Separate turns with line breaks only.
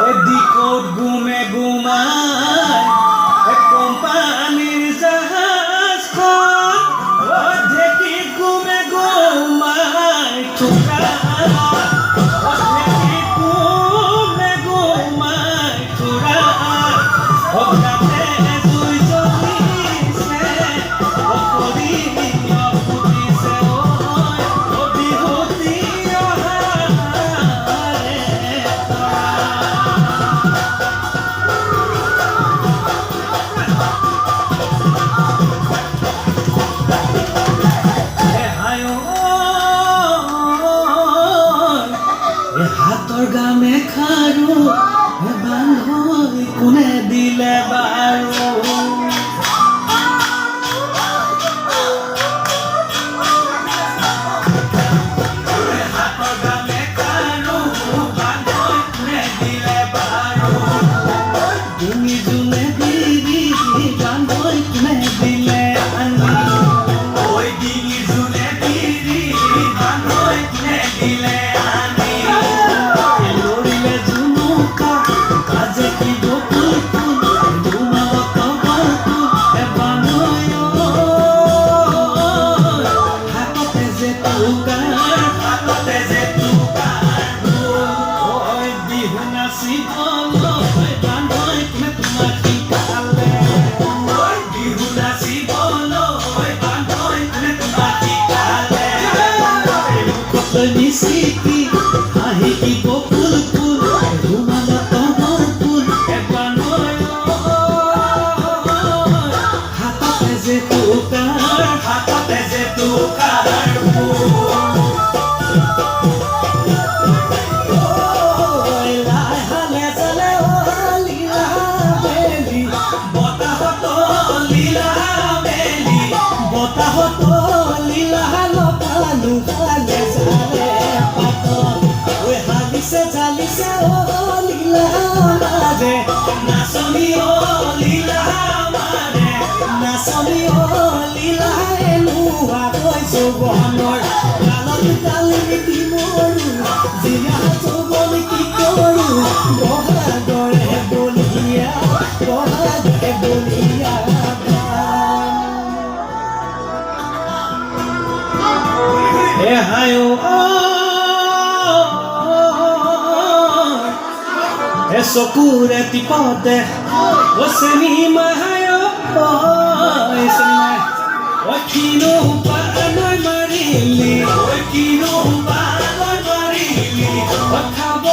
এদিকত গুমে গুমাই কোম্পানীৰ জাহাজখন ঢেঁকীত গুমে গুমাই থোকা ঢেঁকীত গুমে গুমাই থোৰা অগ্ৰাতে জুই জ্বলিছে অকৰি ফুটিছে বিহুতি অহাৰে হাতৰ গামে খাৰু বান্ধৈ কোনে দিলে বাৰু হাতৰ গামে খাৰু বান্ধৈ কোনে দিলে বাৰু তুমি যোনে দিবি বান্ধৈ কোনে দিলে আনি ঐ ডিঙি যোনে দিবি বান্ধৈ কোনে দিলে Nisiki, ahiki bokul pul, rumana tomor pul, ebanoyo. Hatate je tukar pul. Lai hale sale o lila beli, bota hoto lila beli, bota hoto lila lopalu hale sale. Jalise o lila mare nasoni o lila mare nasoni o lila enuwa koiso bonor galot galini timoru jiya chobol ki koru boha dore boliya e hayo চকুৰে টিপতে চেনি মাহায় কিনো পালৈ মাৰিলি কিনো পালৈ মাৰিলি খাব